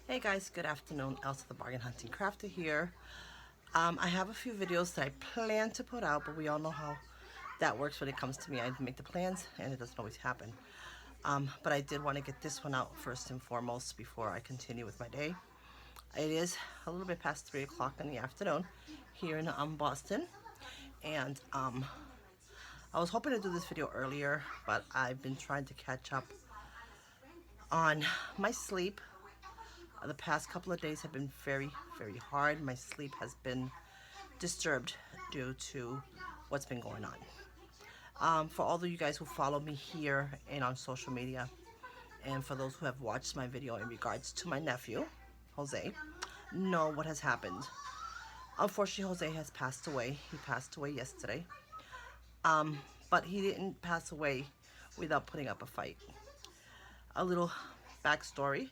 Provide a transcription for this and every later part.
Hey guys, good afternoon. Elsa the Bargain Hunting Crafter here. I have a few videos that I plan to put out, but we all know how that works when it comes to me. I make the plans and it doesn't always happen. But I did want to get this one out first and foremost before I continue with my day. It is a little bit past 3 o'clock in the afternoon here in Boston. And I was hoping to do this video earlier, but I've been trying to catch up on my sleep. The past couple of days have been very hard. My sleep has been disturbed due to what's been going on. For all of you guys who follow me here and on social media, and for those who have watched my video in regards to my nephew, Jose, know what has happened. Unfortunately, Jose has passed away. He passed away yesterday. But he didn't pass away without putting up a fight. A little backstory.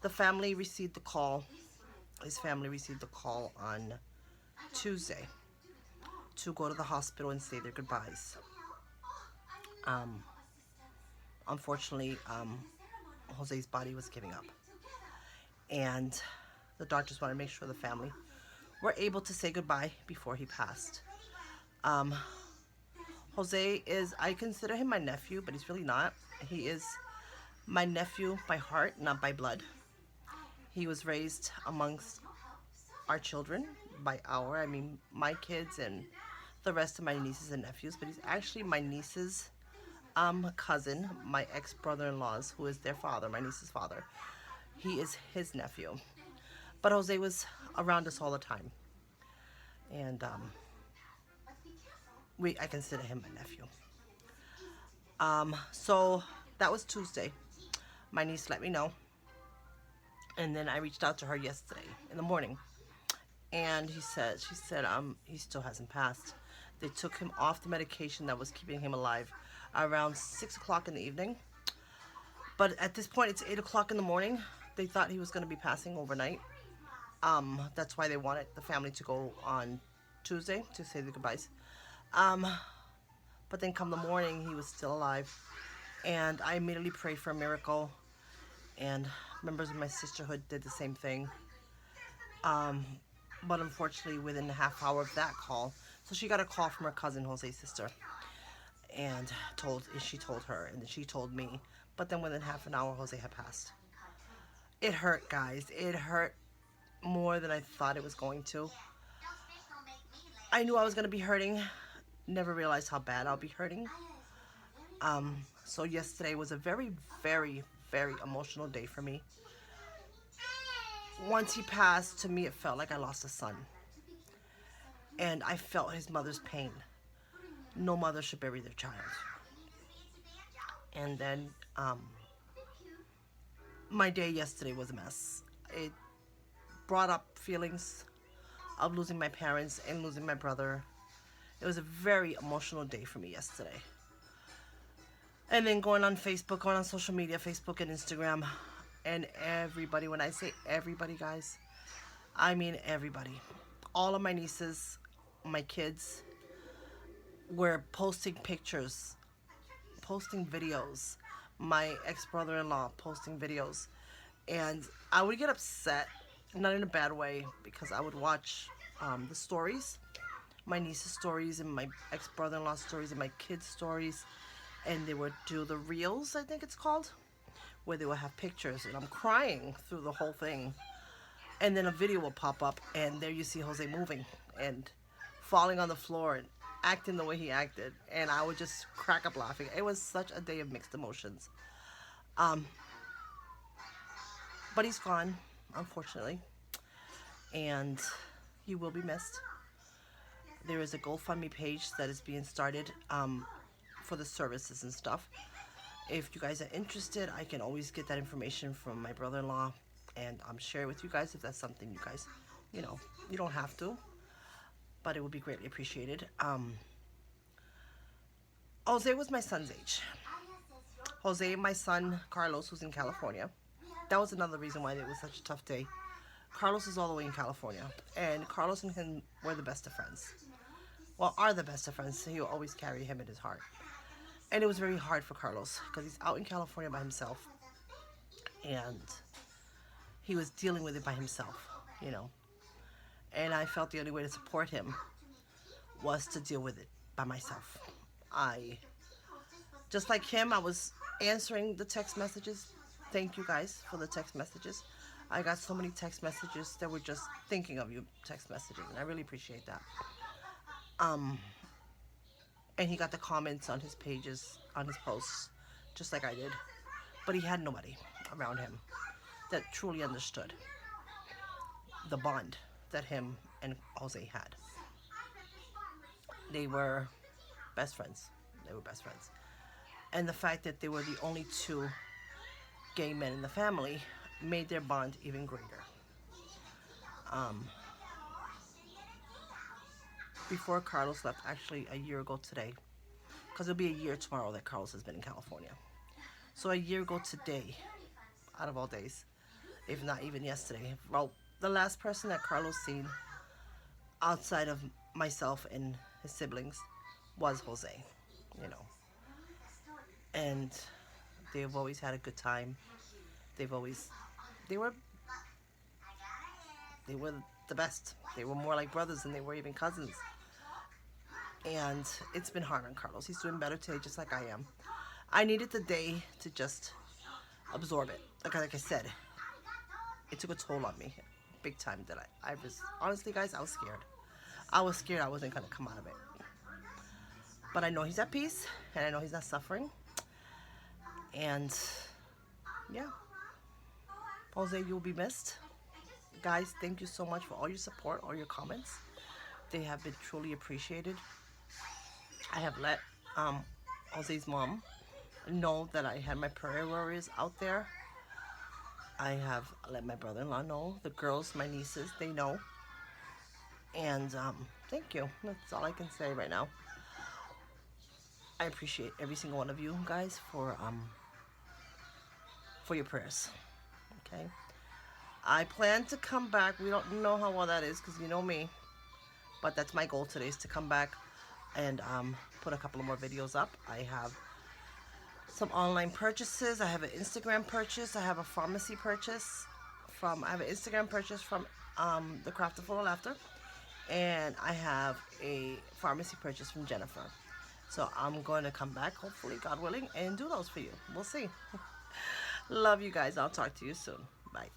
The family received the call. His family received the call on Tuesday to go to the hospital and say their goodbyes. Unfortunately, Jose's body was giving up, and the doctors wanted to make sure the family were able to say goodbye before he passed. Jose is, I consider him my nephew, but he's really not. He is my nephew by heart, not by blood. He was raised amongst our children I mean my kids and the rest of my nieces and nephews, but he's actually my niece's cousin, my ex-brother-in-law's, who is their father, my niece's father. He is his nephew. But Jose was around us all the time. And I consider him my nephew. So that was Tuesday. My niece let me know. And then I reached out to her yesterday in the morning. And she said, he still hasn't passed. They took him off the medication that was keeping him alive around 6 o'clock in the evening. But at this point, it's 8 o'clock in the morning. They thought he was going to be passing overnight. That's why they wanted the family to go on Tuesday to say the goodbyes. But then come the morning, he was still alive. And I immediately prayed for a miracle. And members of my sisterhood did the same thing. But unfortunately, within a half hour of that call, so she got a call from her cousin, Jose's sister, and she told her, and then she told me. But then within half an hour, Jose had passed. It hurt, guys. It hurt more than I thought it was going to. I knew I was going to be hurting. Never realized how bad I'll be hurting. So yesterday was a very emotional day for me. Once he passed, to me it felt like I lost a son. And I felt his mother's pain. No mother should bury their child. And then my day yesterday was a mess. It brought up feelings of losing my parents and losing my brother. It was a very emotional day for me yesterday. And then going on Facebook, going on social media, Facebook and Instagram, and everybody, when I say everybody, guys, I mean everybody. All of my nieces, my kids, were posting pictures, posting videos. My ex-brother-in-law posting videos. And I would get upset, not in a bad way, because I would watch the stories, my niece's stories and my ex-brother-in-law's stories and my kids' stories, and they would do the reels, I think it's called, where they would have pictures, and I'm crying through the whole thing. And then a video will pop up, and there you see Jose moving and falling on the floor and acting the way he acted, and I would just crack up laughing. It was such a day of mixed emotions. But he's gone, unfortunately, and he will be missed. There is a GoFundMe page that is being started for the services and stuff. If you guys are interested, I can always get that information from my brother-in-law and share it with you guys if that's something you guys, you don't have to, but it would be greatly appreciated. Jose was my son's age. Jose and my son, Carlos, who's in California. That was another reason why it was such a tough day. Carlos is all the way in California, and Carlos and him were the best of friends. Well, are the best of friends, so he'll always carry him in his heart. And it was very hard for Carlos, because he's out in California by himself. and he was dealing with it by himself, you know. And I felt the only way to support him was to deal with it by myself. I, just like him, I was answering the text messages. Thank you guys for the text messages. I got so many text messages that were just thinking of you text messages, and I really appreciate that. And he got the comments on his pages, on his posts, just like I did. But he had nobody around him that truly understood the bond that him and Jose had. They were best friends. They were best friends. And the fact that they were the only two gay men in the family made their bond even greater. Before Carlos left, actually a year ago today, because it'll be a year tomorrow that Carlos has been in California. So a year ago today, out of all days, if not even yesterday, well, the last person that Carlos seen outside of myself and his siblings was Jose, you know. And they've always had a good time. They've always, they were, they were the best. They were more like brothers than they were even cousins. And it's been hard on Carlos. He's doing better today, just like I am. I needed the day to just absorb it. Like I said, it took a toll on me, big time. That I was, honestly, guys, I was scared. I was scared I wasn't gonna come out of it. But I know he's at peace, and I know he's not suffering. And yeah, Jose, you'll be missed. Guys, thank you so much for all your support, all your comments. They have been truly appreciated. I have let Jose's mom know that I had my prayer warriors out there. I have let my brother-in-law know. The girls, my nieces, they know. And thank you. That's all I can say right now. I appreciate every single one of you guys for your prayers. Okay. I plan to come back. We don't know how well that is because you know me. But that's my goal today, is to come back and put a couple of more videos up. I have some online purchases. I have an Instagram purchase. I have a pharmacy purchase I have an Instagram purchase from the Craft of Full Laughter. And I have a pharmacy purchase from Jennifer. So I'm going to come back, hopefully, God willing, and do those for you. We'll see. Love you guys. I'll talk to you soon. Bye.